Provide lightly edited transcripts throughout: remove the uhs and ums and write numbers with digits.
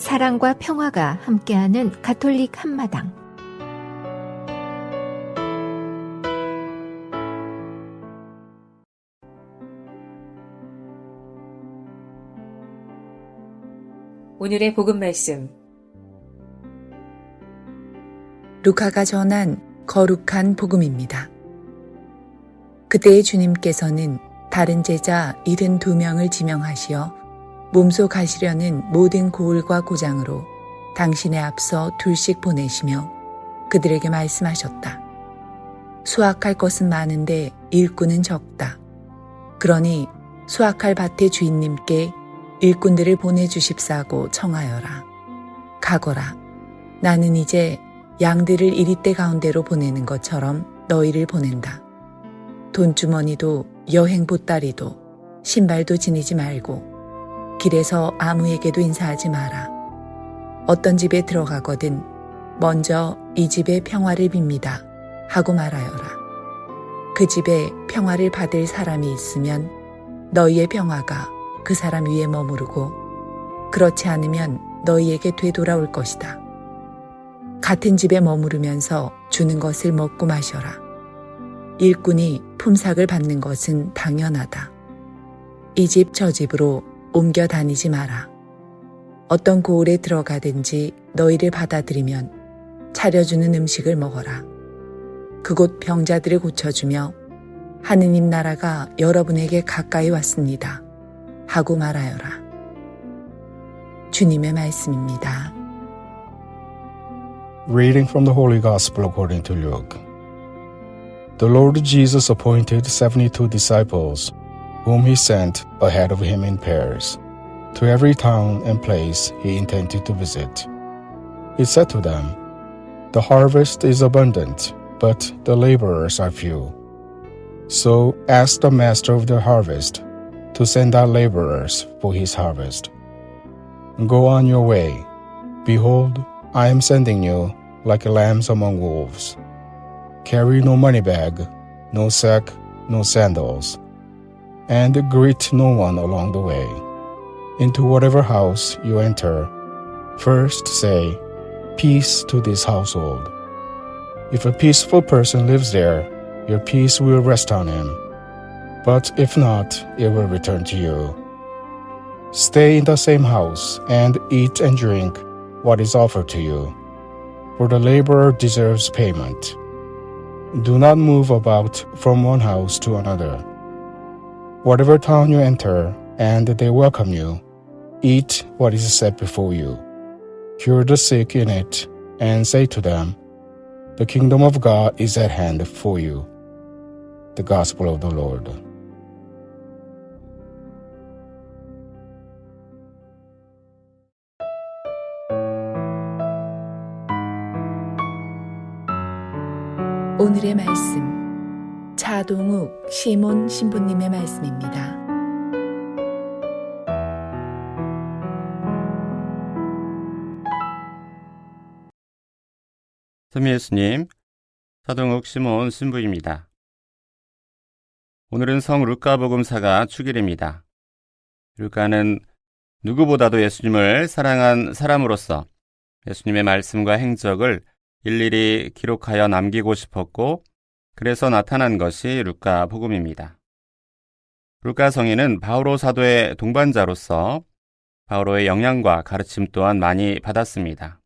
사랑과 평화가 함께하는 가톨릭 한마당. 오늘의 복음 말씀. 루카가 전한 거룩한 복음입니다. 그때의 주님께서는 다른 제자 72명을 지명하시어 몸소 가시려는 모든 고을과 고장으로 당신의 앞서 둘씩 보내시며 그들에게 말씀하셨다. 수확할 것은 많은데 일꾼은 적다. 그러니 수확할 밭의 주인님께 일꾼들을 보내주십사고 청하여라. 가거라. 나는 이제 양들을 이리떼 가운데로 보내는 것처럼 너희를 보낸다. 돈주머니도 여행 보따리도 신발도 지니지 말고 길에서 아무에게도 인사하지 마라. 어떤 집에 들어가거든 먼저 이 집의 평화를 빕니다 하고 말하여라. 그 집에 평화를 받을 사람이 있으면 너희의 평화가 그 사람 위에 머무르고 그렇지 않으면 너희에게 되돌아올 것이다. 같은 집에 머무르면서 주는 것을 먹고 마셔라. 일꾼이 품삯을 받는 것은 당연하다. 이 집 저 집으로 옮겨 다니지 마라. 어떤 고을에 들어가든지 너희를 받아들이면 차려주는 음식을 먹어라. 그곳 병자들을 고쳐주며 하느님 나라가 여러분에게 가까이 왔습니다 하고 말하여라. 주님의 말씀입니다. Reading from the Holy Gospel according to Luke. The Lord Jesus appointed 72 disciples, whom he sent ahead of him in pairs, to every town and place he intended to visit. He said to them, "The harvest is abundant, but the laborers are few. So ask the master of the harvest to send out laborers for his harvest. Go on your way. Behold, I am sending you like lambs among wolves. Carry no money bag, no sack, no sandals, and greet no one along the way. Into whatever house you enter, first say, 'Peace to this household.' If a peaceful person lives there, your peace will rest on him. But if not, it will return to you. Stay in the same house and eat and drink what is offered to you, for the laborer deserves payment. Do not move about from one house to another. Whatever town you enter and they welcome you, eat what is set before you. Cure the sick in it and say to them, 'The kingdom of God is at hand for you.'" The Gospel of the Lord. 오늘의 말씀, 차동욱 시몬 신부님의 말씀입니다. 선미 예수님, 차동욱 시몬 신부입니다. 오늘은 성 루카복음사가 축일입니다. 루카는 누구보다도 예수님을 사랑한 사람으로서 예수님의 말씀과 행적을 일일이 기록하여 남기고 싶었고, 그래서 나타난 것이 루카복음입니다. 루카 성인은 바오로 사도의 동반자로서 바오로의 영향과 가르침 또한 많이 받았습니다.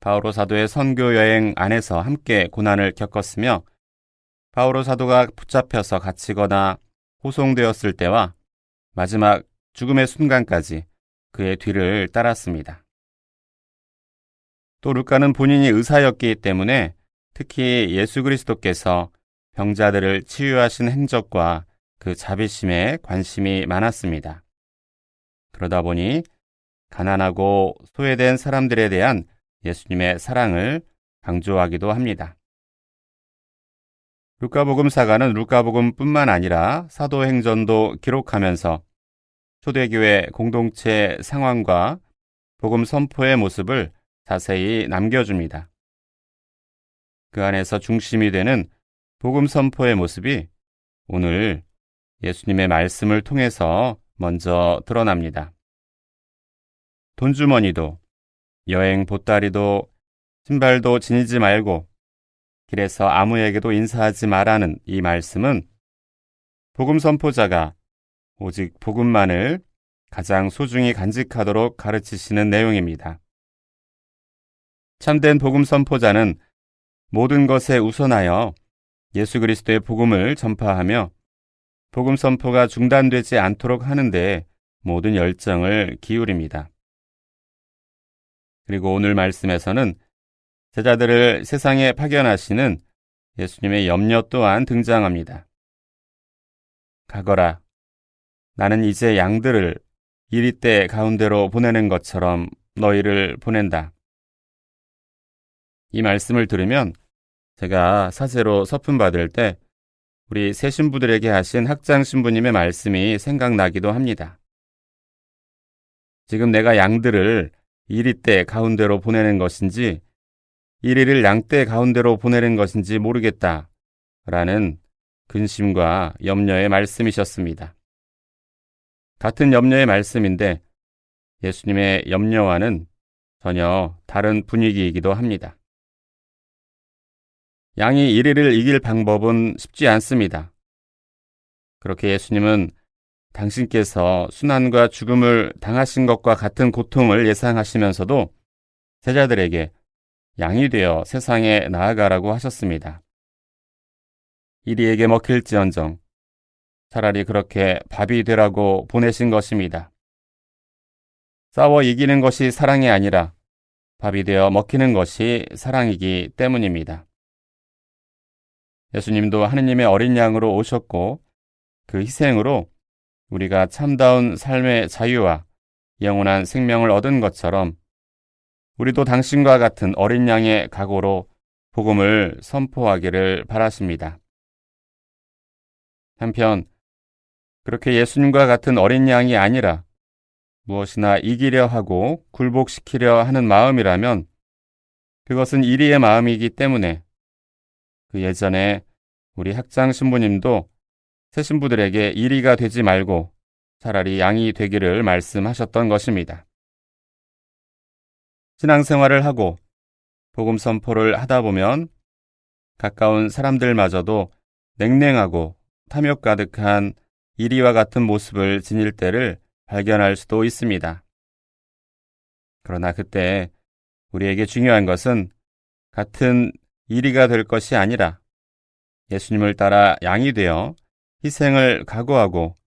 바오로 사도의 선교 여행 안에서 함께 고난을 겪었으며, 바오로 사도가 붙잡혀서 갇히거나 호송되었을 때와 마지막 죽음의 순간까지 그의 뒤를 따랐습니다. 또 루카는 본인이 의사였기 때문에 특히 예수 그리스도께서 병자들을 치유하신 행적과 그 자비심에 관심이 많았습니다. 그러다 보니 가난하고 소외된 사람들에 대한 예수님의 사랑을 강조하기도 합니다. 루카복음사가는 루카복음뿐만 아니라 사도행전도 기록하면서 초대교회 공동체 상황과 복음 선포의 모습을 자세히 남겨줍니다. 그 안에서 중심이 되는 복음 선포의 모습이 오늘 예수님의 말씀을 통해서 먼저 드러납니다. 돈주머니도 여행 보따리도 신발도 지니지 말고 길에서 아무에게도 인사하지 말라는 이 말씀은 복음 선포자가 오직 복음만을 가장 소중히 간직하도록 가르치시는 내용입니다. 참된 복음 선포자는 모든 것에 우선하여 예수 그리스도의 복음을 전파하며 복음 선포가 중단되지 않도록 하는 데 모든 열정을 기울입니다. 그리고 오늘 말씀에서는 제자들을 세상에 파견하시는 예수님의 염려 또한 등장합니다. 가거라, 나는 이제 양들을 이리떼 가운데로 보내는 것처럼 너희를 보낸다. 이 말씀을 들으면 제가 사제로 서품 받을 때 우리 새 신부들에게 하신 학장 신부님의 말씀이 생각나기도 합니다. 지금 내가 양들을 이리떼 가운데로 보내는 것인지 이리를 양떼 가운데로 보내는 것인지 모르겠다 라는 근심과 염려의 말씀이셨습니다. 같은 염려의 말씀인데 예수님의 염려와는 전혀 다른 분위기이기도 합니다. 양이 이리를 이길 방법은 쉽지 않습니다. 그렇게 예수님은 당신께서 순환과 죽음을 당하신 것과 같은 고통을 예상하시면서도 제자들에게 양이 되어 세상에 나아가라고 하셨습니다. 이리에게 먹힐지언정 차라리 그렇게 밥이 되라고 보내신 것입니다. 싸워 이기는 것이 사랑이 아니라 밥이 되어 먹히는 것이 사랑이기 때문입니다. 예수님도 하느님의 어린 양으로 오셨고 그 희생으로 우리가 참다운 삶의 자유와 영원한 생명을 얻은 것처럼 우리도 당신과 같은 어린 양의 각오로 복음을 선포하기를 바라십니다. 한편 그렇게 예수님과 같은 어린 양이 아니라 무엇이나 이기려 하고 굴복시키려 하는 마음이라면 그것은 이리의 마음이기 때문에 그 예전에 우리 학장 신부님도 새 신부들에게 이리가 되지 말고 차라리 양이 되기를 말씀하셨던 것입니다. 신앙생활을 하고 복음 선포를 하다 보면 가까운 사람들마저도 냉랭하고 탐욕 가득한 이리와 같은 모습을 지닐 때를 발견할 수도 있습니다. 그러나 그때 우리에게 중요한 것은 같은 이리가 될 것이 아니라 예수님을 따라 양이 되어 희생을 각오하고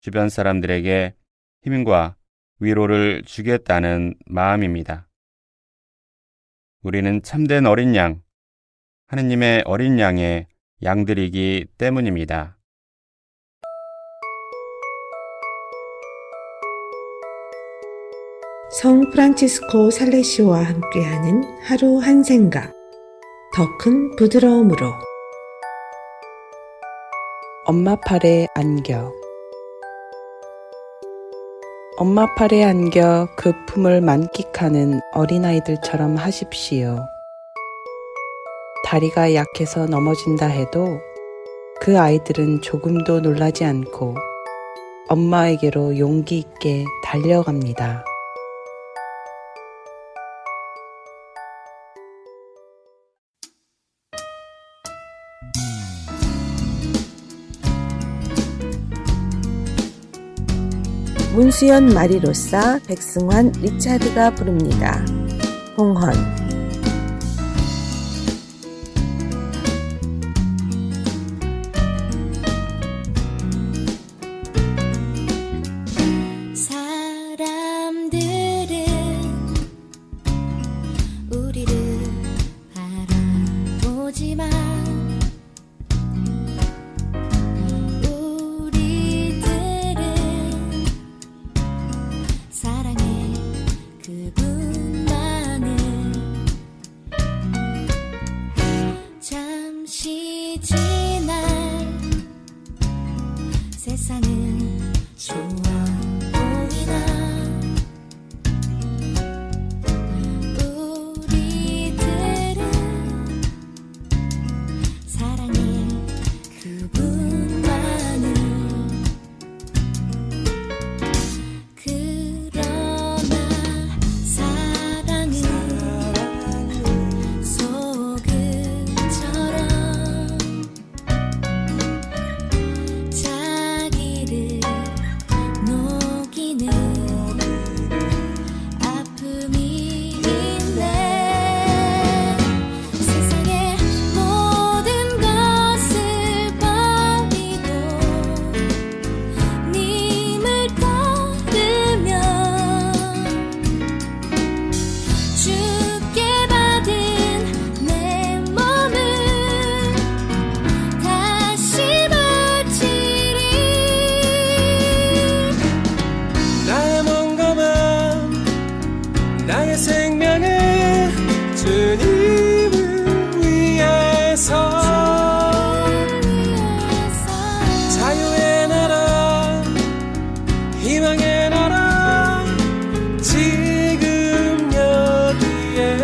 주변 사람들에게 힘과 위로를 주겠다는 마음입니다. 우리는 참된 어린 양, 하느님의 어린 양의 양들이기 때문입니다. 성 프란치스코 살레시오와 함께하는 하루 한 생각, 더 큰 부드러움으로. 엄마 팔에 안겨. 엄마 팔에 안겨 그 품을 만끽하는 어린아이들처럼 하십시오. 다리가 약해서 넘어진다 해도 그 아이들은 조금도 놀라지 않고 엄마에게로 용기 있게 달려갑니다. 문수연 마리로사, 백승환, 리차드가 부릅니다. 홍헌. 사람들은 우리를 바라보지만 사랑해 그분만을 희망의 나라 지금 여기에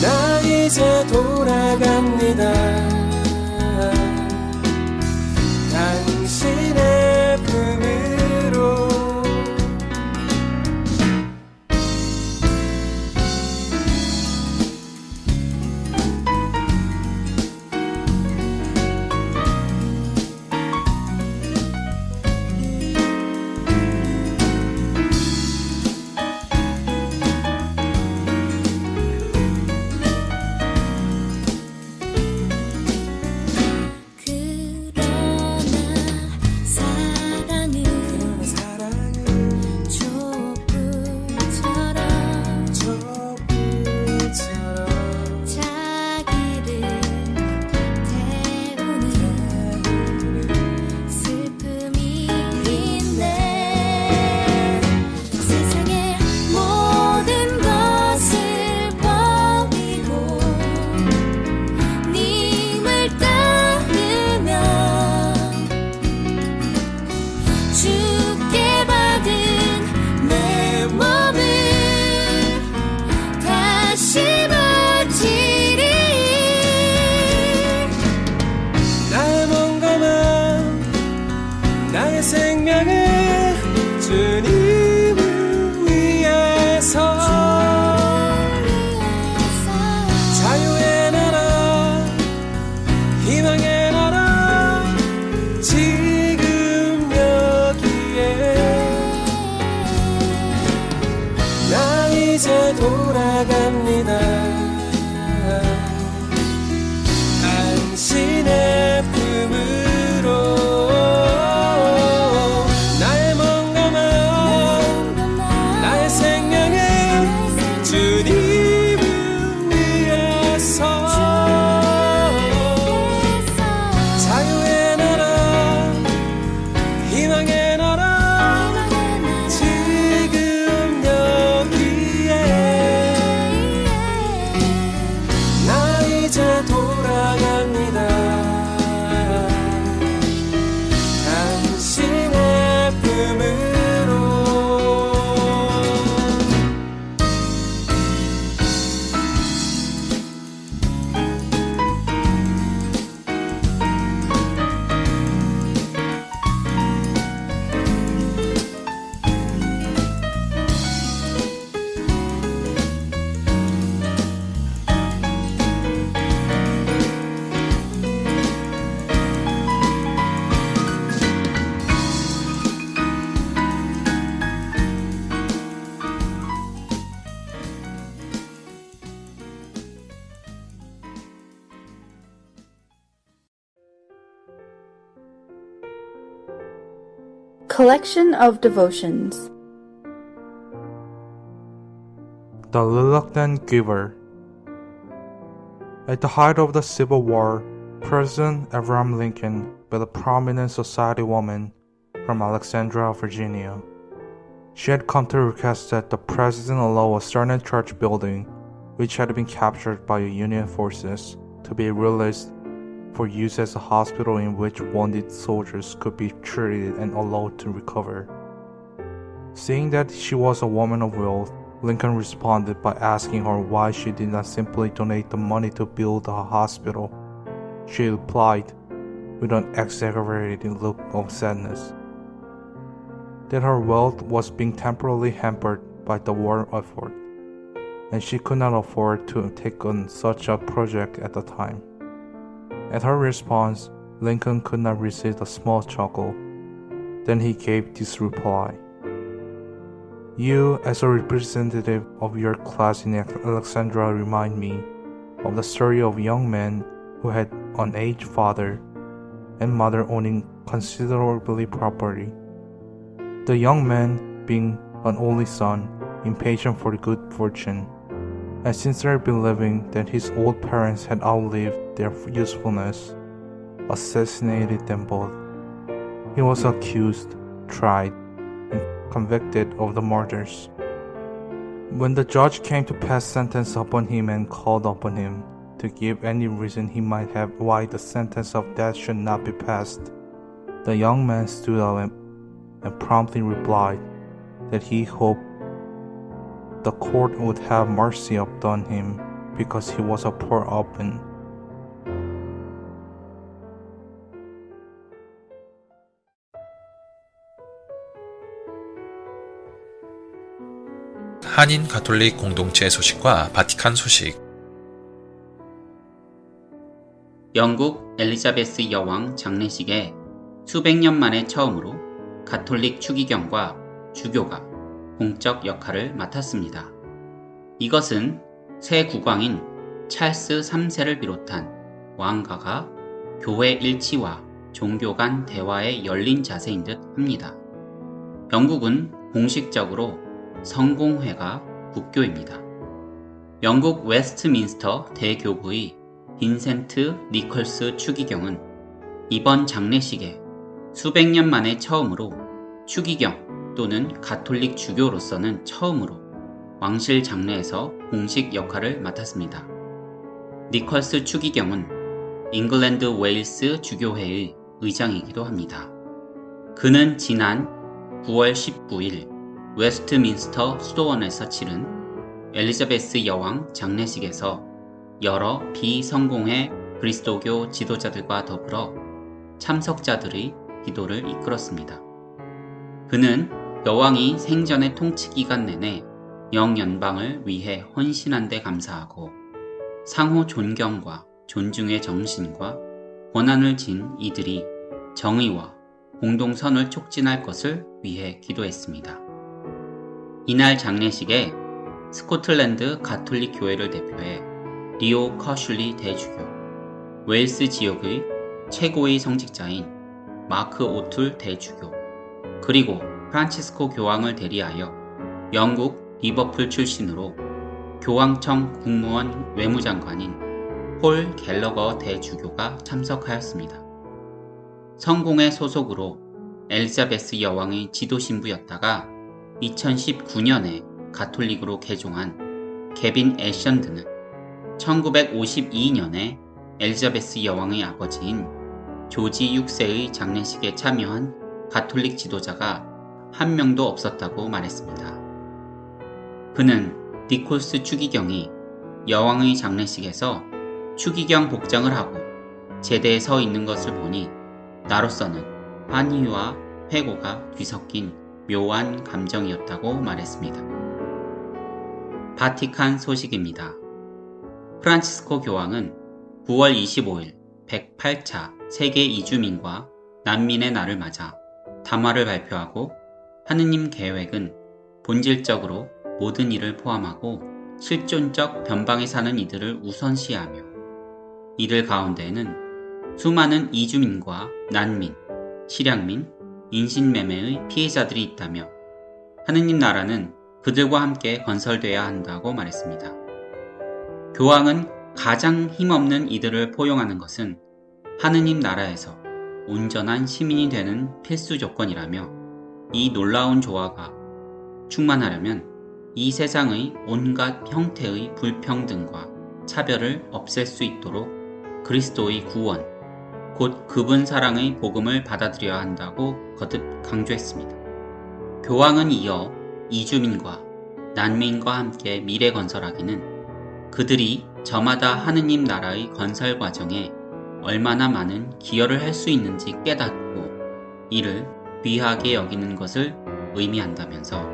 나 이제 돌아갑니다. 당신의 품으로 생명을 주님을 위해서 자유의 나라 희망의 나라 지금 여기에 나 이제 돌아갑니다. 당신의 품으로 Collection of Devotions. The Reluctant Giver. At the height of the Civil War, President Abraham Lincoln met a prominent society woman from Alexandria, Virginia. She had come to request that the president allow a certain church building, which had been captured by Union forces, to be released for use as a hospital in which wounded soldiers could be treated and allowed to recover. Seeing that she was a woman of wealth, Lincoln responded by asking her why she did not simply donate the money to build a hospital. She replied, with an exaggerated look of sadness, that her wealth was being temporarily hampered by the war effort, and she could not afford to take on such a project at the time. At her response, Lincoln could not resist a small chuckle. Then he gave this reply. You, as a representative of your class in Alexandria, remind me of the story of a young man who had an aged father and mother owning considerable property. The young man, being an only son, impatient for good fortune, and sincerely believing that his old parents had outlived their usefulness, assassinated them both. He was accused, tried, and convicted of the murders. When the judge came to pass sentence upon him and called upon him to give any reason he might have why the sentence of death should not be passed, The young man stood up and promptly replied that he hoped the court would have mercy upon him because he was a poor orphan. 한인 가톨릭 공동체 소식과 바티칸 소식. 영국 엘리자베스 여왕 장례식에 수백 년 만에 처음으로 가톨릭 추기경과 주교가 공적 역할을 맡았습니다. 이것은 새 국왕인 찰스 3세를 비롯한 왕가가 교회 일치와 종교 간 대화에 열린 자세인 듯 합니다. 영국은 공식적으로 성공회가 국교입니다. 영국 웨스트민스터 대교구의 빈센트 니컬스 추기경은 이번 장례식에 수백 년 만에 처음으로 추기경 또는 가톨릭 주교로서는 처음으로 왕실 장례에서 공식 역할을 맡았습니다. 니컬스 추기경은 잉글랜드 웨일스 주교회의 의장이기도 합니다. 그는 지난 9월 19일 웨스트민스터 수도원에서 치른 엘리자베스 여왕 장례식에서 여러 비성공회 그리스도교 지도자들과 더불어 참석자들의 기도를 이끌었습니다. 그는 여왕이 생전의 통치 기간 내내 영연방을 위해 헌신한 데 감사하고 상호 존경과 존중의 정신과 권한을 진 이들이 정의와 공동선을 촉진할 것을 위해 기도했습니다. 이날 장례식에 스코틀랜드 가톨릭 교회를 대표해 리오 커슐리 대주교, 웨일스 지역의 최고의 성직자인 마크 오툴 대주교, 그리고 프란치스코 교황을 대리하여 영국 리버풀 출신으로 교황청 국무원 외무장관인 폴 갤러거 대주교가 참석하였습니다. 성공회 소속으로 엘리자베스 여왕의 지도신부였다가 2019년에 가톨릭으로 개종한 개빈 애션드는 1952년에 엘리자베스 여왕의 아버지인 조지 6세의 장례식에 참여한 가톨릭 지도자가 한 명도 없었다고 말했습니다. 그는 니콜스 추기경이 여왕의 장례식에서 추기경 복장을 하고 제대에 서 있는 것을 보니 나로서는 환희와 회고가 뒤섞인 묘한 감정이었다고 말했습니다. 바티칸 소식입니다. 프란치스코 교황은 9월 25일 108차 세계 이주민과 난민의 날을 맞아 담화를 발표하고 하느님 계획은 본질적으로 모든 이를 포함하고 실존적 변방에 사는 이들을 우선시하며 이들 가운데에는 수많은 이주민과 난민, 실향민, 인신매매의 피해자들이 있다며 하느님 나라는 그들과 함께 건설돼야 한다고 말했습니다. 교황은 가장 힘없는 이들을 포용하는 것은 하느님 나라에서 온전한 시민이 되는 필수 조건이라며 이 놀라운 조화가 충만하려면 이 세상의 온갖 형태의 불평등과 차별을 없앨 수 있도록 그리스도의 구원, 곧 그분 사랑의 복음을 받아들여야 한다고 거듭 강조했습니다. 교황은 이어 이주민과 난민과 함께 미래 건설하기는 그들이 저마다 하느님 나라의 건설 과정에 얼마나 많은 기여를 할 수 있는지 깨닫고 이를 귀하게 여기는 것을 의미한다면서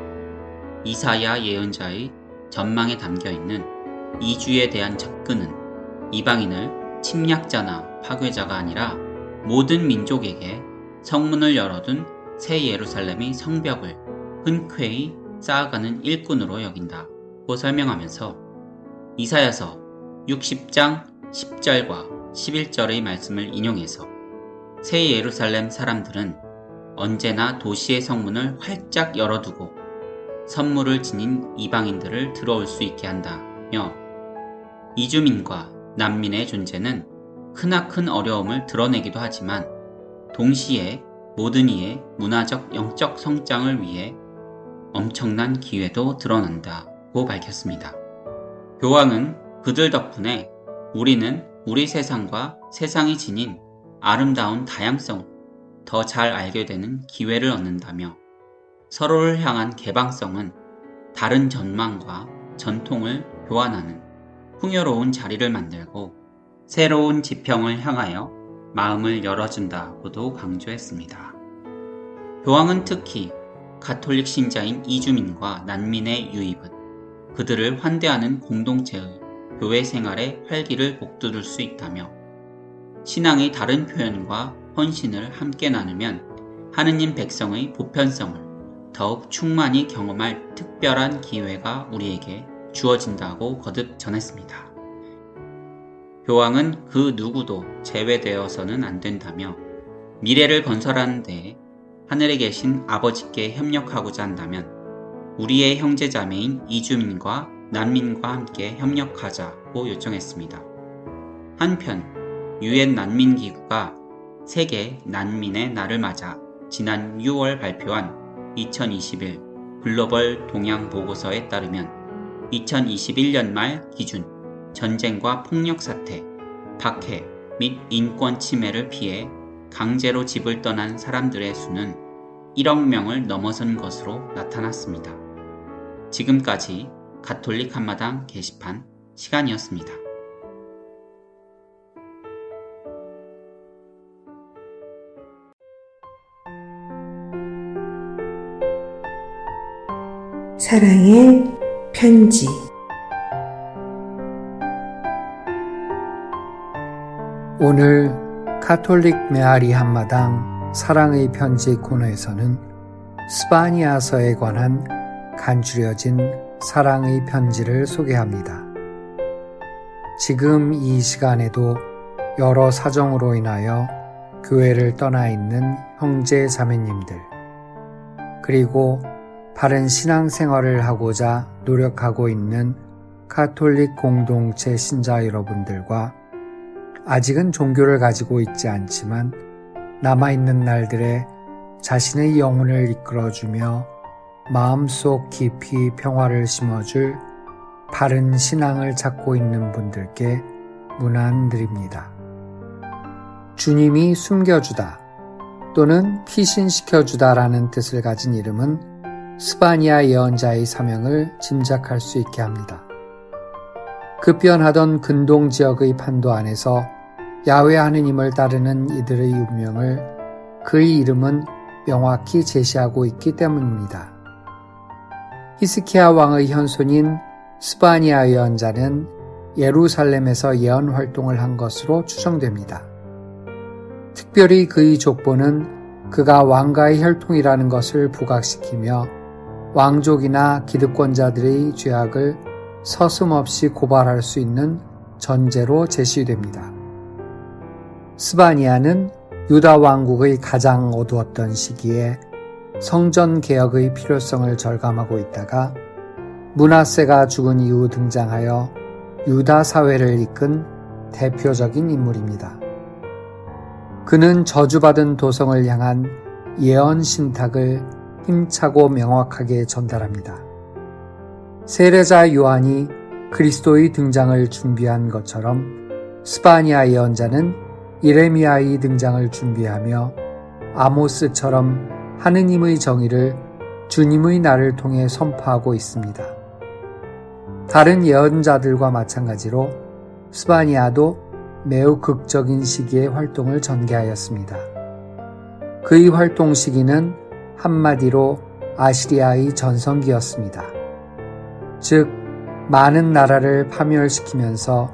이사야 예언자의 전망에 담겨있는 이주에 대한 접근은 이방인을 침략자나 파괴자가 아니라 모든 민족에게 성문을 열어둔 새 예루살렘의 성벽을 흔쾌히 쌓아가는 일꾼으로 여긴다고 설명하면서 이사야서 60장 10절과 11절의 말씀을 인용해서 새 예루살렘 사람들은 언제나 도시의 성문을 활짝 열어두고 선물을 지닌 이방인들을 들어올 수 있게 한다며 이주민과 난민의 존재는 크나큰 어려움을 드러내기도 하지만 동시에 모든 이의 문화적 영적 성장을 위해 엄청난 기회도 드러난다고 밝혔습니다. 교황은 그들 덕분에 우리는 우리 세상과 세상이 지닌 아름다운 다양성, 더 잘 알게 되는 기회를 얻는다며 서로를 향한 개방성은 다른 전망과 전통을 교환하는 풍요로운 자리를 만들고 새로운 지평을 향하여 마음을 열어준다고도 강조했습니다. 교황은 특히 가톨릭 신자인 이주민과 난민의 유입은 그들을 환대하는 공동체의 교회 생활의 활기를 북돋을 수 있다며 신앙의 다른 표현과 헌신을 함께 나누면 하느님 백성의 보편성을 더욱 충만히 경험할 특별한 기회가 우리에게 주어진다고 거듭 전했습니다. 교황은 그 누구도 제외되어서는 안 된다며 미래를 건설하는 데에 하늘에 계신 아버지께 협력하고자 한다면 우리의 형제자매인 이주민과 난민과 함께 협력하자고 요청했습니다. 한편 유엔 난민기구가 세계 난민의 날을 맞아 지난 6월 발표한 2021 글로벌 동향 보고서에 따르면 2021년 말 기준 전쟁과 폭력 사태, 박해 및 인권 침해를 피해 강제로 집을 떠난 사람들의 수는 1억 명을 넘어선 것으로 나타났습니다. 지금까지 가톨릭 한마당 게시판 시간이었습니다. 사랑의 편지. 오늘 가톨릭 메아리 한마당 사랑의 편지 코너에서는 스바니아서에 관한 간추려진 사랑의 편지를 소개합니다. 지금 이 시간에도 여러 사정으로 인하여 교회를 떠나 있는 형제 자매님들, 그리고 바른 신앙생활을 하고자 노력하고 있는 가톨릭 공동체 신자 여러분들과 아직은 종교를 가지고 있지 않지만 남아있는 날들에 자신의 영혼을 이끌어주며 마음속 깊이 평화를 심어줄 바른 신앙을 찾고 있는 분들께 문안드립니다. 주님이 숨겨주다 또는 피신시켜주다라는 뜻을 가진 이름은 스바니아 예언자의 사명을 짐작할 수 있게 합니다. 급변하던 근동 지역의 판도 안에서 야훼 하느님을 따르는 이들의 운명을 그의 이름은 명확히 제시하고 있기 때문입니다. 히스키야 왕의 현손인 스바니아 예언자는 예루살렘에서 예언 활동을 한 것으로 추정됩니다. 특별히 그의 족보는 그가 왕가의 혈통이라는 것을 부각시키며 왕족이나 기득권자들의 죄악을 서슴없이 고발할 수 있는 전제로 제시됩니다. 스바니아는 유다 왕국의 가장 어두웠던 시기에 성전 개혁의 필요성을 절감하고 있다가 므낫세가 죽은 이후 등장하여 유다 사회를 이끈 대표적인 인물입니다. 그는 저주받은 도성을 향한 예언 신탁을 힘차고 명확하게 전달합니다. 세례자 요한이 그리스도의 등장을 준비한 것처럼 스바니아 예언자는 예레미야의 등장을 준비하며 아모스처럼 하느님의 정의를 주님의 날을 통해 선포하고 있습니다. 다른 예언자들과 마찬가지로 스바니아도 매우 극적인 시기에 활동을 전개하였습니다. 그의 활동 시기는 한마디로 아시리아의 전성기였습니다. 즉, 많은 나라를 파멸시키면서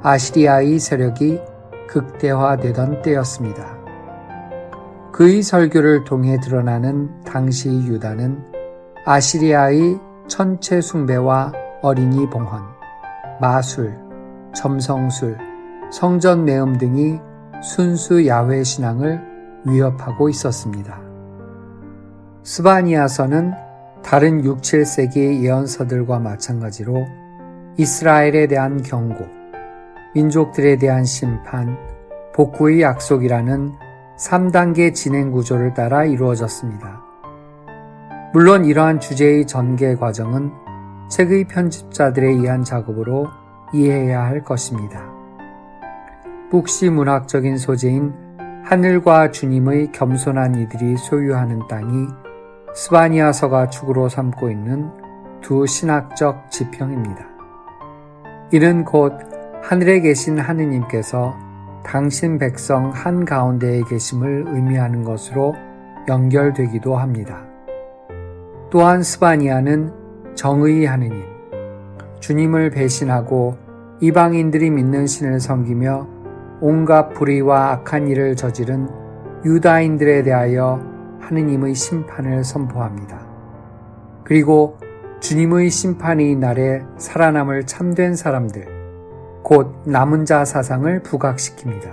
아시리아의 세력이 극대화되던 때였습니다. 그의 설교를 통해 드러나는 당시 유다는 아시리아의 천체 숭배와 어린이 봉헌, 마술, 점성술, 성전 매음 등이 순수 야훼 신앙을 위협하고 있었습니다. 스바니아서는 다른 6, 7세기 예언서들과 마찬가지로 이스라엘에 대한 경고, 민족들에 대한 심판, 복구의 약속이라는 3단계 진행 구조를 따라 이루어졌습니다. 물론 이러한 주제의 전개 과정은 책의 편집자들에 의한 작업으로 이해해야 할 것입니다. 묵시 문학적인 소재인 하늘과 주님의 겸손한 이들이 소유하는 땅이 스바니아서가 축으로 삼고 있는 두 신학적 지평입니다. 이는 곧 하늘에 계신 하느님께서 당신 백성 한가운데에 계심을 의미하는 것으로 연결되기도 합니다. 또한 스바니아는 정의의 하느님, 주님을 배신하고 이방인들이 믿는 신을 섬기며 온갖 불의와 악한 일을 저지른 유다인들에 대하여 하느님의 심판을 선포합니다. 그리고 주님의 심판의 날에 살아남을 참된 사람들, 곧 남은 자 사상을 부각시킵니다.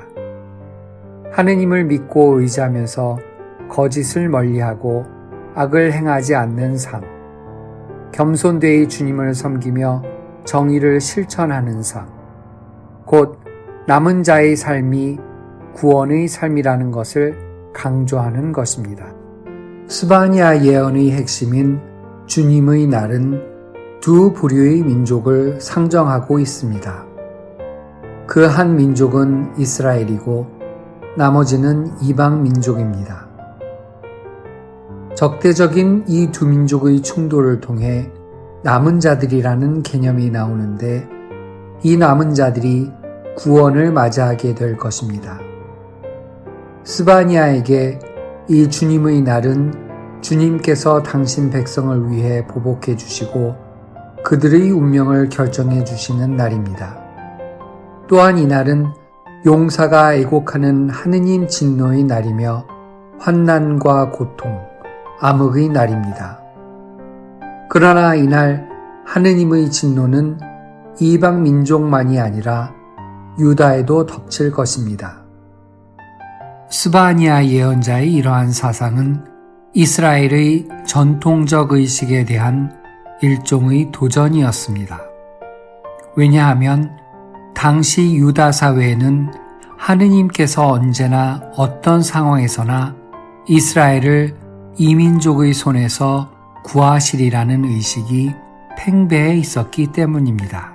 하느님을 믿고 의지하면서 거짓을 멀리하고 악을 행하지 않는 삶, 겸손되이 주님을 섬기며 정의를 실천하는 삶, 곧 남은 자의 삶이 구원의 삶이라는 것을 강조하는 것입니다. 스바니아 예언의 핵심인 주님의 날은 두 부류의 민족을 상정하고 있습니다. 그 한 민족은 이스라엘이고 나머지는 이방 민족입니다. 적대적인 이 두 민족의 충돌을 통해 남은 자들이라는 개념이 나오는데 이 남은 자들이 구원을 맞이하게 될 것입니다. 스바니아에게 이 주님의 날은 주님께서 당신 백성을 위해 보복해 주시고 그들의 운명을 결정해 주시는 날입니다. 또한 이 날은 용사가 애곡하는 하느님 진노의 날이며 환난과 고통, 암흑의 날입니다. 그러나 이날 하느님의 진노는 이방 민족만이 아니라 유다에도 덮칠 것입니다. 스바니아 예언자의 이러한 사상은 이스라엘의 전통적 의식에 대한 일종의 도전이었습니다. 왜냐하면 당시 유다 사회에는 하느님께서 언제나 어떤 상황에서나 이스라엘을 이민족의 손에서 구하시리라는 의식이 팽배해 있었기 때문입니다.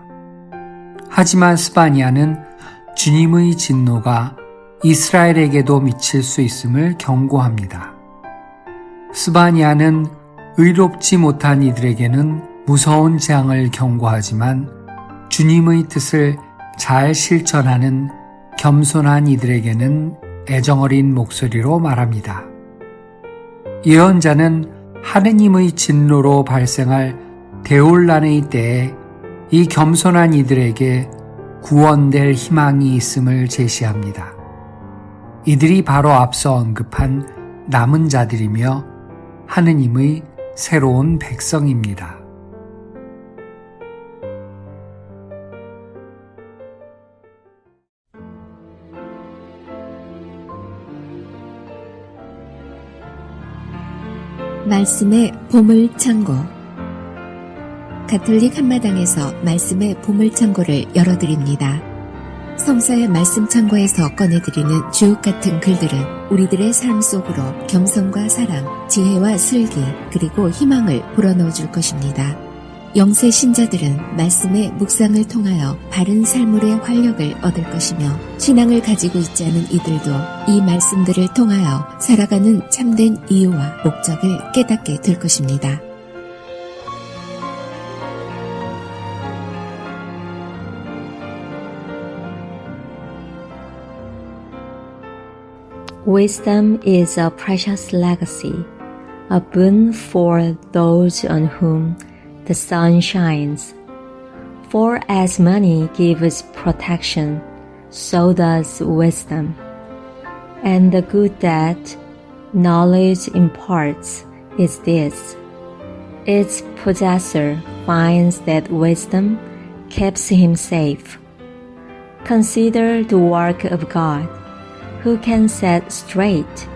하지만 스바니아는 주님의 진노가 이스라엘에게도 미칠 수 있음을 경고합니다. 스바니아는 의롭지 못한 이들에게는 무서운 재앙을 경고하지만 주님의 뜻을 잘 실천하는 겸손한 이들에게는 애정어린 목소리로 말합니다. 예언자는 하느님의 진노로 발생할 대혼란의 때에 이 겸손한 이들에게 구원될 희망이 있음을 제시합니다. 이들이 바로 앞서 언급한 남은 자들이며 하느님의 새로운 백성입니다. 말씀의 보물창고. 가톨릭 한마당에서 말씀의 보물창고를 열어드립니다. 성서의 말씀 창고에서 꺼내드리는 주옥같은 글들은 우리들의 삶 속으로 겸손과 사랑, 지혜와 슬기, 그리고 희망을 불어넣어 줄 것입니다. 영세 신자들은 말씀의 묵상을 통하여 바른 삶의 활력을 얻을 것이며 신앙을 가지고 있지 않은 이들도 이 말씀들을 통하여 살아가는 참된 이유와 목적을 깨닫게 될 것입니다. Wisdom is a precious legacy, a boon for those on whom the sun shines. For as money gives protection, so does wisdom. And the good that knowledge imparts is this: its possessor finds that wisdom keeps him safe. Consider the work of God, who can set straight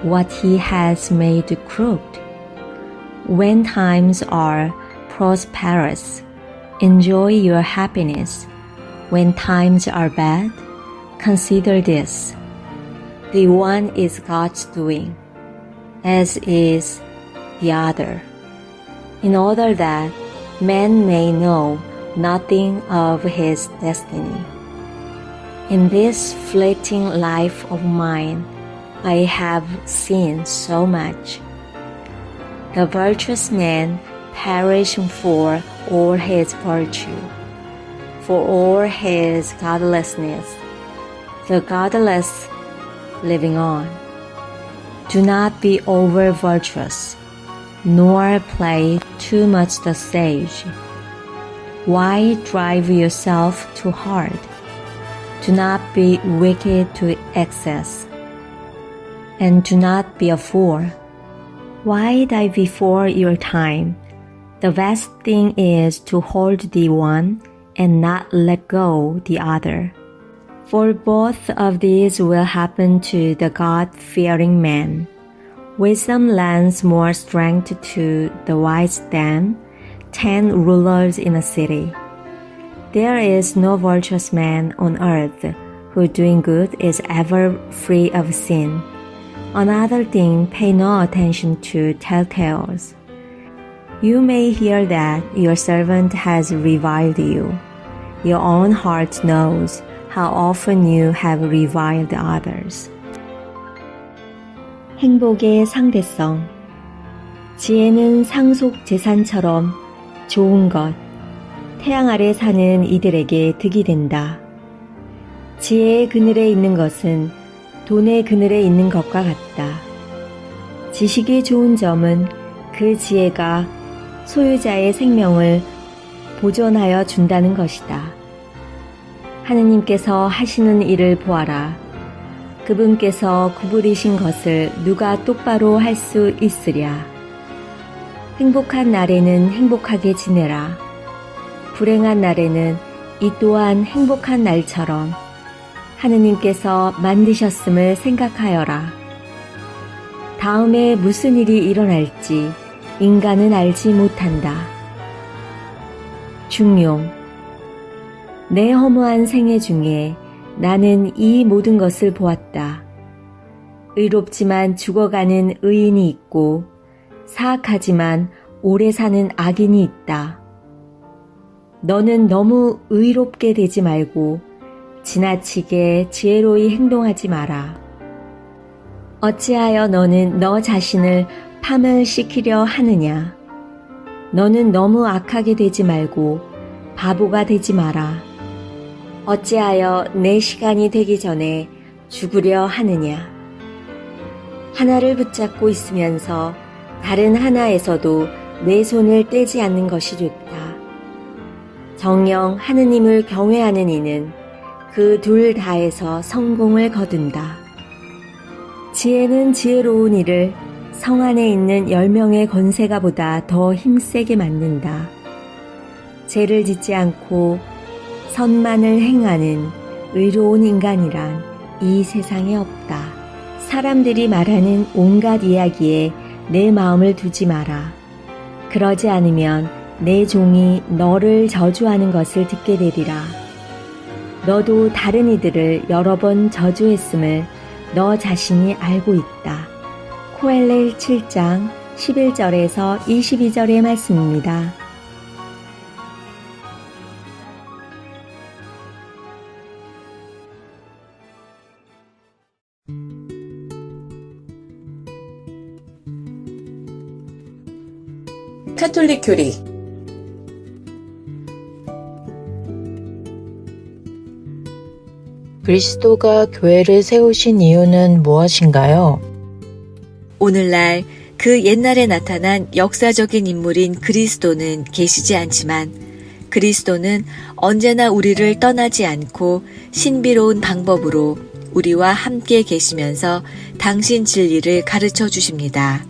what he has made crooked. When times are prosperous, enjoy your happiness. When times are bad, consider this: the one is God's doing, as is the other, in order that man may know nothing of his destiny. In this fleeting life of mine, I have seen so much. The virtuous man perishing for all his virtue, for all his godlessness, the godless living on. Do not be over virtuous, nor play too much the sage. Why drive yourself too hard? Do not be wicked to excess, and do not be a fool. Why die before your time? The best thing is to hold the one and not let go the other. For both of these will happen to the God-fearing man. Wisdom lends more strength to the wise than 10 rulers in a city. There is no virtuous man on earth who doing good is ever free of sin. Another thing, pay no attention to telltales. You may hear that your servant has reviled you. Your own heart knows how often you have reviled others. 행복의 상대성. 지혜는 상속 재산처럼 좋은 것, 태양 아래 사는 이들에게 득이 된다. 지혜의 그늘에 있는 것은 돈의 그늘에 있는 것과 같다. 지식이 좋은 점은 그 지혜가 소유자의 생명을 보존하여 준다는 것이다. 하느님께서 하시는 일을 보아라. 그분께서 구부리신 것을 누가 똑바로 할 수 있으랴. 행복한 날에는 행복하게 지내라. 불행한 날에는 이 또한 행복한 날처럼 하느님께서 만드셨음을 생각하여라. 다음에 무슨 일이 일어날지 인간은 알지 못한다. 중용. 내 허무한 생애 중에 나는 이 모든 것을 보았다. 의롭지만 죽어가는 의인이 있고 사악하지만 오래 사는 악인이 있다. 너는 너무 의롭게 되지 말고 지나치게 지혜로이 행동하지 마라. 어찌하여 너는 너 자신을 파멸시키려 하느냐? 너는 너무 악하게 되지 말고 바보가 되지 마라. 어찌하여 내 시간이 되기 전에 죽으려 하느냐? 하나를 붙잡고 있으면서 다른 하나에서도 내 손을 떼지 않는 것이 좋다. 정녕 하느님을 경외하는 이는 그 둘 다에서 성공을 거둔다. 지혜는 지혜로운 이를 성 안에 있는 10명의 권세가보다 더 힘세게 만든다. 죄를 짓지 않고 선만을 행하는 의로운 인간이란 이 세상에 없다. 사람들이 말하는 온갖 이야기에 내 마음을 두지 마라. 그러지 않으면 내 종이 너를 저주하는 것을 듣게 되리라. 너도 다른 이들을 여러 번 저주했음을 너 자신이 알고 있다. 코엘렐 7장 11절에서 22절의 말씀입니다. 카톨릭 교리. 그리스도가 교회를 세우신 이유는 무엇인가요? 오늘날 그 옛날에 나타난 역사적인 인물인 그리스도는 계시지 않지만 그리스도는 언제나 우리를 떠나지 않고 신비로운 방법으로 우리와 함께 계시면서 당신 진리를 가르쳐 주십니다.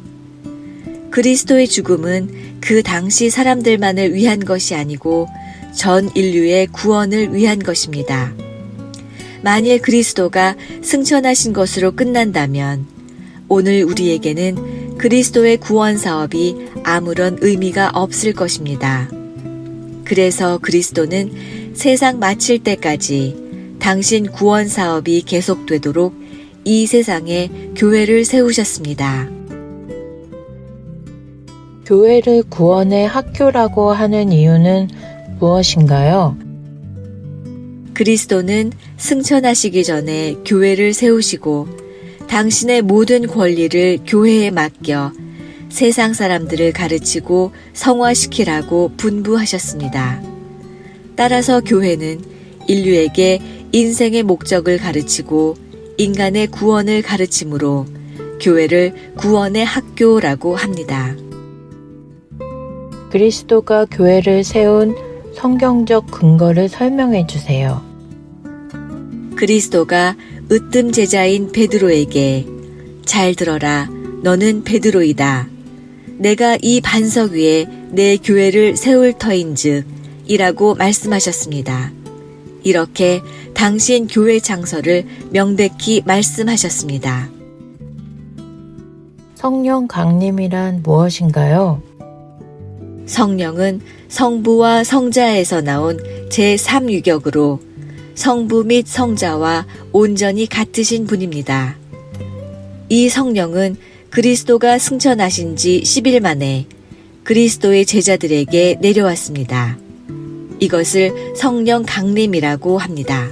그리스도의 죽음은 그 당시 사람들만을 위한 것이 아니고 전 인류의 구원을 위한 것입니다. 만일 그리스도가 승천하신 것으로 끝난다면 오늘 우리에게는 그리스도의 구원 사업이 아무런 의미가 없을 것입니다. 그래서 그리스도는 세상 마칠 때까지 당신 구원 사업이 계속되도록 이 세상에 교회를 세우셨습니다. 교회를 구원의 학교라고 하는 이유는 무엇인가요? 그리스도는 승천하시기 전에 교회를 세우시고 당신의 모든 권리를 교회에 맡겨 세상 사람들을 가르치고 성화시키라고 분부하셨습니다. 따라서 교회는 인류에게 인생의 목적을 가르치고 인간의 구원을 가르치므로 교회를 구원의 학교라고 합니다. 그리스도가 교회를 세운 성경적 근거를 설명해 주세요. 그리스도가 으뜸 제자인 베드로에게 잘 들어라, 너는 베드로이다. 내가 이 반석 위에 내 교회를 세울 터인즉 이라고 말씀하셨습니다. 이렇게 당신 교회 장서를 명백히 말씀하셨습니다. 성령 강림이란 무엇인가요? 성령은 성부와 성자에서 나온 제3유격으로 성부 및 성자와 온전히 같으신 분입니다. 이 성령은 그리스도가 승천하신 지 10일 만에 그리스도의 제자들에게 내려왔습니다. 이것을 성령 강림이라고 합니다.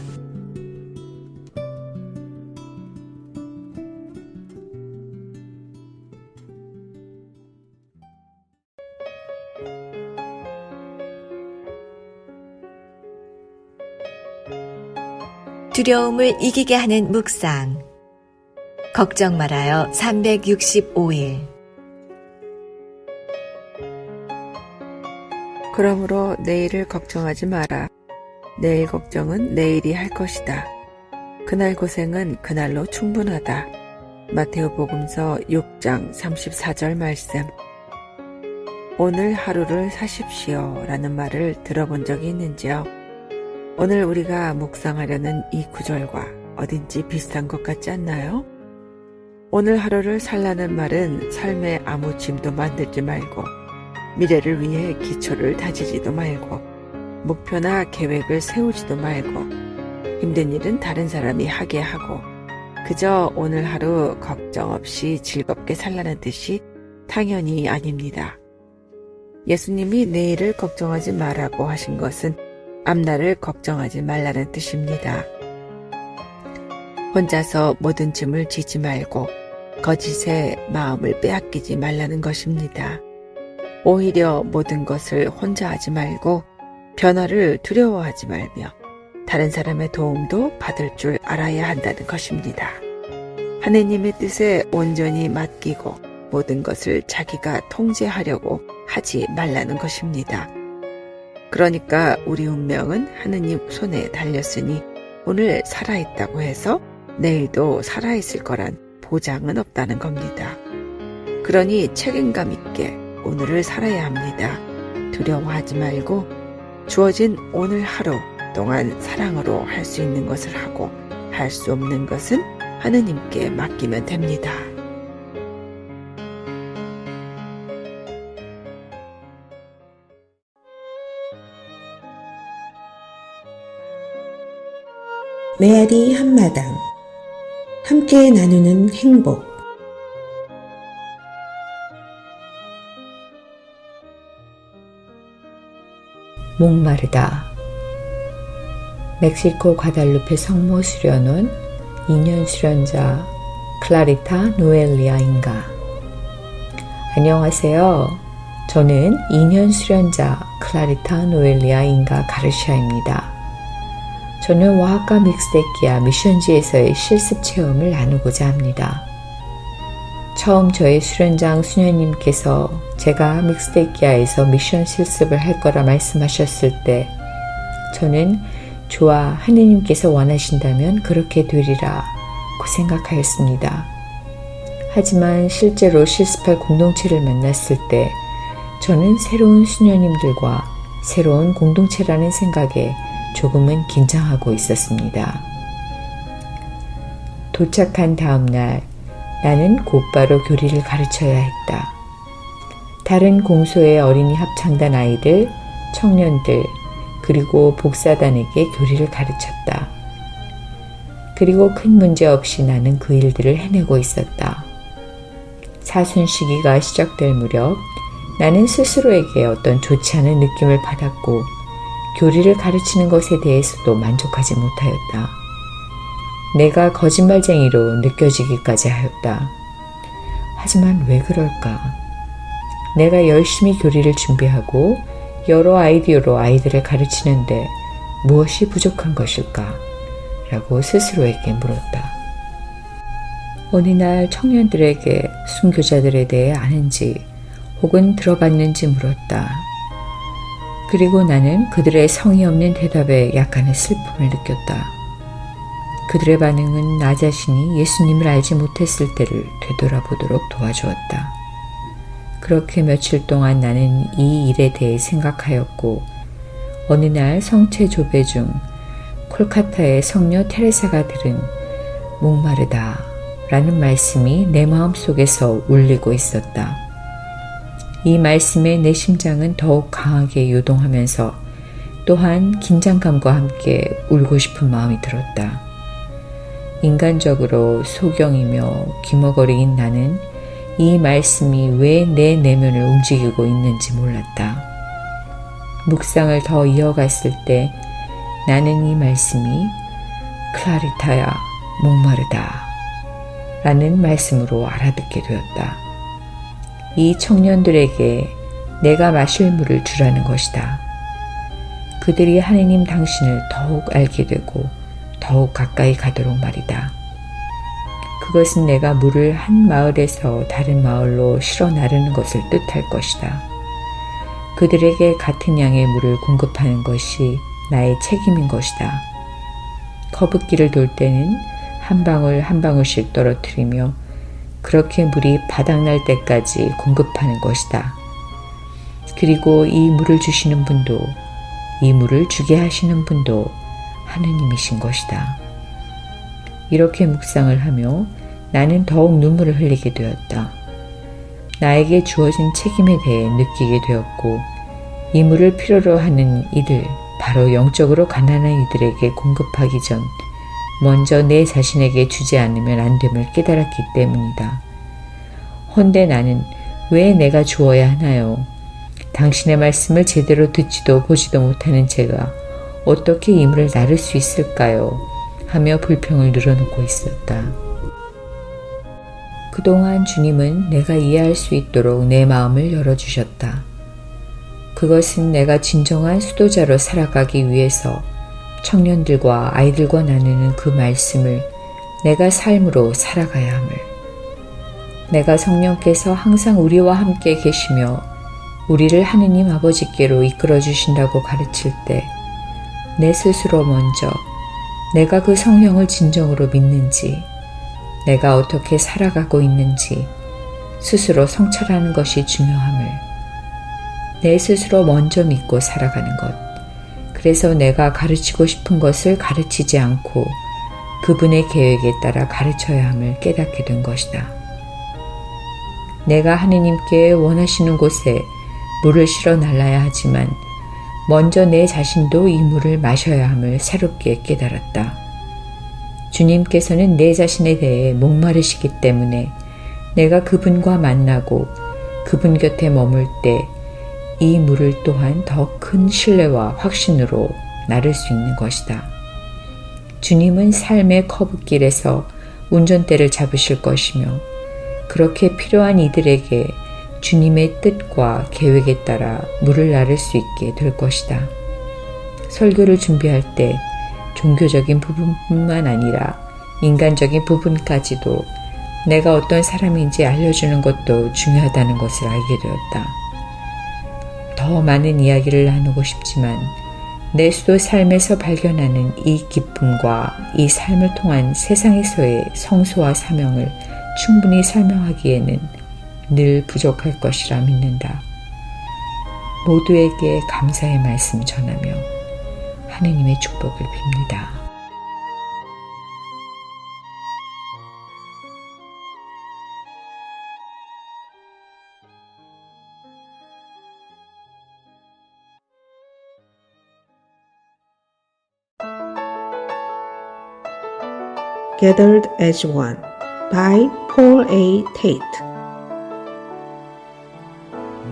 두려움을 이기게 하는 묵상. 걱정 말아요. 365일. 그러므로 내일을 걱정하지 마라. 내일 걱정은 내일이 할 것이다. 그날 고생은 그날로 충분하다. 마테오복음서 6장 34절 말씀. 오늘 하루를 사십시오 라는 말을 들어본 적이 있는지요? 오늘 우리가 묵상하려는 이 구절과 어딘지 비슷한 것 같지 않나요? 오늘 하루를 살라는 말은 삶에 아무 짐도 만들지 말고 미래를 위해 기초를 다지지도 말고 목표나 계획을 세우지도 말고 힘든 일은 다른 사람이 하게 하고 그저 오늘 하루 걱정 없이 즐겁게 살라는 뜻이 당연히 아닙니다. 예수님이 내일을 걱정하지 말라고 하신 것은 앞날을 걱정하지 말라는 뜻입니다. 혼자서 모든 짐을 지지 말고 거짓에 마음을 빼앗기지 말라는 것입니다. 오히려 모든 것을 혼자 하지 말고 변화를 두려워하지 말며 다른 사람의 도움도 받을 줄 알아야 한다는 것입니다. 하느님의 뜻에 온전히 맡기고 모든 것을 자기가 통제하려고 하지 말라는 것입니다. 그러니까 우리 운명은 하느님 손에 달렸으니 오늘 살아있다고 해서 내일도 살아있을 거란 보장은 없다는 겁니다. 그러니 책임감 있게 오늘을 살아야 합니다. 두려워하지 말고 주어진 오늘 하루 동안 사랑으로 할 수 있는 것을 하고 할 수 없는 것은 하느님께 맡기면 됩니다. 메아리 한마당. 함께 나누는 행복. 목마르다. 멕시코 과달루페 성모 수련원 2년 수련자 클라리타 노엘리아인가. 안녕하세요. 저는 2년 수련자 클라리타 노엘리아인가 가르시아입니다. 저는 오하카 믹스테키아 미션지에서의 실습 체험을 나누고자 합니다. 처음 저의 수련장 수녀님께서 제가 믹스테키아에서 미션 실습을 할 거라 말씀하셨을 때 저는 좋아, 하느님께서 원하신다면 그렇게 되리라 고 생각하였습니다. 하지만 실제로 실습할 공동체를 만났을 때 저는 새로운 수녀님들과 새로운 공동체라는 생각에 조금은 긴장하고 있었습니다. 도착한 다음 날 나는 곧바로 교리를 가르쳐야 했다. 다른 공소의 어린이 합창단 아이들, 청년들, 그리고 복사단에게 교리를 가르쳤다. 그리고 큰 문제 없이 나는 그 일들을 해내고 있었다. 사순 시기가 시작될 무렵 나는 스스로에게 어떤 좋지 않은 느낌을 받았고 교리를 가르치는 것에 대해서도 만족하지 못하였다. 내가 거짓말쟁이로 느껴지기까지 하였다. 하지만 왜 그럴까? 내가 열심히 교리를 준비하고 여러 아이디어로 아이들을 가르치는데 무엇이 부족한 것일까? 라고 스스로에게 물었다. 어느 날 청년들에게 순교자들에 대해 아는지 혹은 들어봤는지 물었다. 그리고 나는 그들의 성의 없는 대답에 약간의 슬픔을 느꼈다. 그들의 반응은 나 자신이 예수님을 알지 못했을 때를 되돌아보도록 도와주었다. 그렇게 며칠 동안 나는 이 일에 대해 생각하였고 어느 날 성체 조배 중 콜카타의 성녀 테레사가 들은 목마르다 라는 말씀이 내 마음속에서 울리고 있었다. 이 말씀에 내 심장은 더욱 강하게 요동하면서 또한 긴장감과 함께 울고 싶은 마음이 들었다. 인간적으로 소경이며 귀머거리인 나는 이 말씀이 왜 내 내면을 움직이고 있는지 몰랐다. 묵상을 더 이어갔을 때 나는 이 말씀이 클라리타야 목마르다 라는 말씀으로 알아듣게 되었다. 이 청년들에게 내가 마실 물을 주라는 것이다. 그들이 하느님 당신을 더욱 알게 되고 더욱 가까이 가도록 말이다. 그것은 내가 물을 한 마을에서 다른 마을로 실어 나르는 것을 뜻할 것이다. 그들에게 같은 양의 물을 공급하는 것이 나의 책임인 것이다. 거북기를 돌 때는 한 방울 한 방울씩 떨어뜨리며 그렇게 물이 바닥날 때까지 공급하는 것이다. 그리고 이 물을 주시는 분도 이 물을 주게 하시는 분도 하느님이신 것이다. 이렇게 묵상을 하며 나는 더욱 눈물을 흘리게 되었다. 나에게 주어진 책임에 대해 느끼게 되었고 이 물을 필요로 하는 이들, 바로 영적으로 가난한 이들에게 공급하기 전 먼저 내 자신에게 주지 않으면 안 됨을 깨달았기 때문이다. 헌데 나는 왜 내가 주어야 하나요? 당신의 말씀을 제대로 듣지도 보지도 못하는 제가 어떻게 이 물을 나를 수 있을까요? 하며 불평을 늘어놓고 있었다. 그동안 주님은 내가 이해할 수 있도록 내 마음을 열어주셨다. 그것은 내가 진정한 수도자로 살아가기 위해서 청년들과 아이들과 나누는 그 말씀을 내가 삶으로 살아가야 함을. 내가 성령께서 항상 우리와 함께 계시며 우리를 하느님 아버지께로 이끌어 주신다고 가르칠 때 내 스스로 먼저 내가 그 성령을 진정으로 믿는지, 내가 어떻게 살아가고 있는지 스스로 성찰하는 것이 중요함을. 내 스스로 먼저 믿고 살아가는 것. 그래서 내가 가르치고 싶은 것을 가르치지 않고 그분의 계획에 따라 가르쳐야 함을 깨닫게 된 것이다. 내가 하느님께 원하시는 곳에 물을 실어 날라야 하지만 먼저 내 자신도 이 물을 마셔야 함을 새롭게 깨달았다. 주님께서는 내 자신에 대해 목마르시기 때문에 내가 그분과 만나고 그분 곁에 머물 때 이 물을 또한 더 큰 신뢰와 확신으로 나를 수 있는 것이다. 주님은 삶의 커브길에서 운전대를 잡으실 것이며 그렇게 필요한 이들에게 주님의 뜻과 계획에 따라 물을 나를 수 있게 될 것이다. 설교를 준비할 때 종교적인 부분뿐만 아니라 인간적인 부분까지도 내가 어떤 사람인지 알려주는 것도 중요하다는 것을 알게 되었다. 더 많은 이야기를 나누고 싶지만 내 수도 삶에서 발견하는 이 기쁨과 이 삶을 통한 세상에서의 성소와 사명을 충분히 설명하기에는 늘 부족할 것이라 믿는다. 모두에게 감사의 말씀 전하며 하느님의 축복을 빕니다. Gathered as One by Paul A. Tate.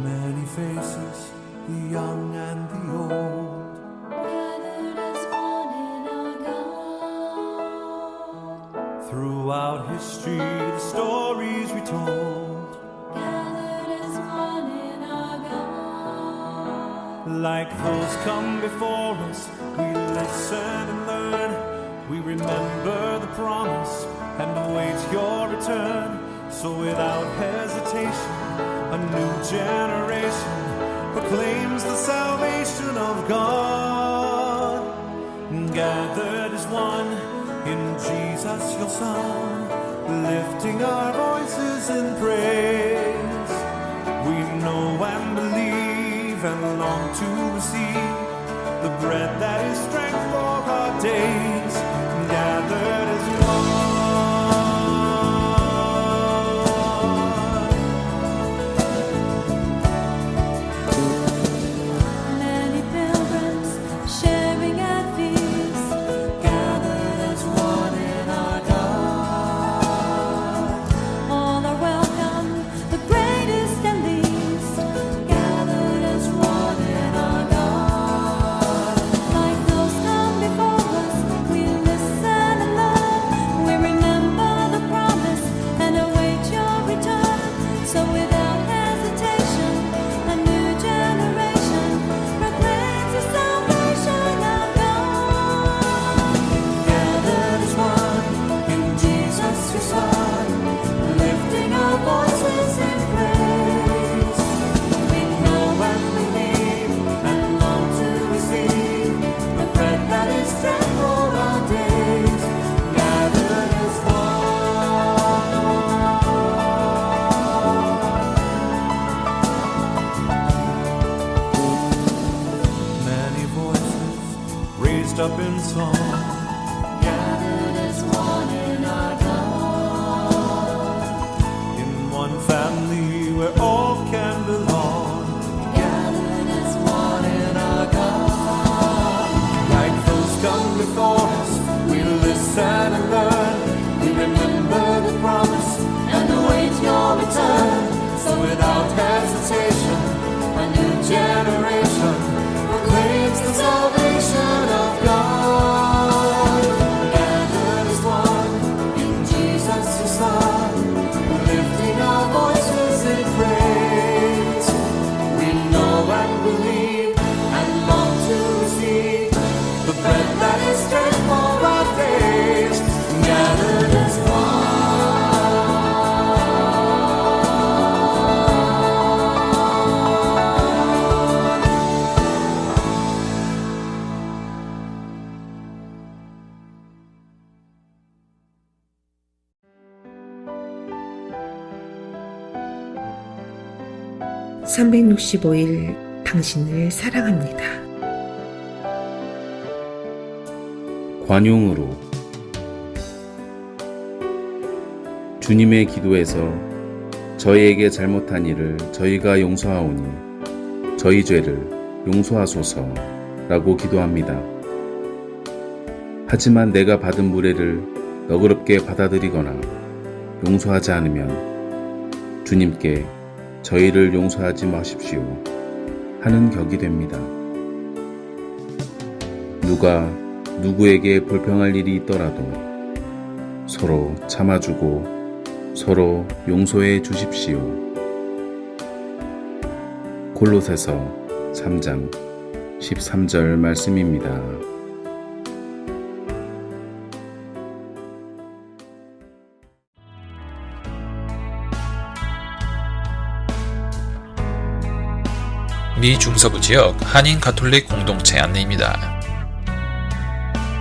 Many faces, the young and the old, gathered as one in our God. history, the stories we told. Like those come before us, we listen and learn. We remember the promise and await your return. So without hesitation, a new generation proclaims the salvation of God. Gathered as one in Jesus your Son, lifting our voices in praise. We know and believe and long to receive the bread that is strength for our days. Gathered as one. Up in song, gathered as one in our God, in one family where all can belong, gathered as one in our God. Like those come before us, we listen and learn. We remember the promise and await your return. So without hesitation, a new generation proclaims the salvation of God. Gathered as one in Jesus your Son, lifting our voices in praise. We know and believe and long to receive the bread that is strength for our days. Gathered as one. (365일) 당신을 사랑합니다. 관용으로 주님의 기도에서 저희에게 잘못한 일을 저희가 용서하오니 저희 죄를 용서하소서라고 기도합니다. 하지만 내가 받은 무례를 너그럽게 받아들이거나 용서하지 않으면 주님께 저희를 용서하지 마십시오 하는 격이 됩니다. 누가 누구에게 불평할 일이 있더라도 서로 참아주고 서로 용서해 주십시오. 골로새서 3장 13절 말씀입니다. 미 중서부 지역 한인 가톨릭 공동체 안내입니다.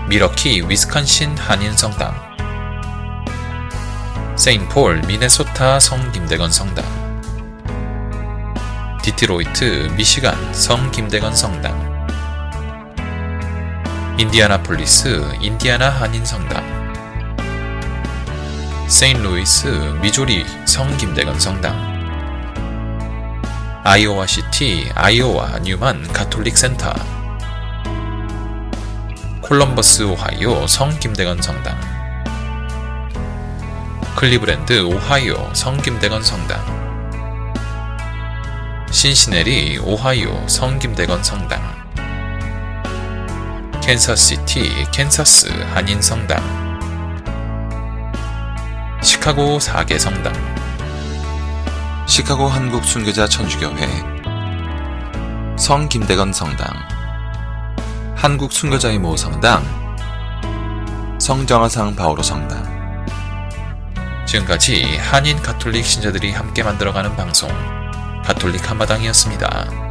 미러키 위스콘신 한인 성당, 세인폴 미네소타 성 김대건 성당, 디트로이트 미시간 성 김대건 성당, 인디아나폴리스 인디아나 한인 성당, 세인루이스 미조리 성 김대건 성당, 아이오와 시티 아이오와 뉴만 가톨릭 센터, 콜럼버스 오하이오 성 김대건 성당, 클리브랜드 오하이오 성 김대건 성당, 신시내리 오하이오 성 김대건 성당, 캔사스시티 캔사스 한인 성당, 시카고 4개 성당, 시카고 한국 순교자 천주교회, 성 김대건 성당, 한국 순교자의 모 성당, 성정화상 바오로 성당. 지금까지 한인 가톨릭 신자들이 함께 만들어가는 방송 가톨릭 한마당이었습니다.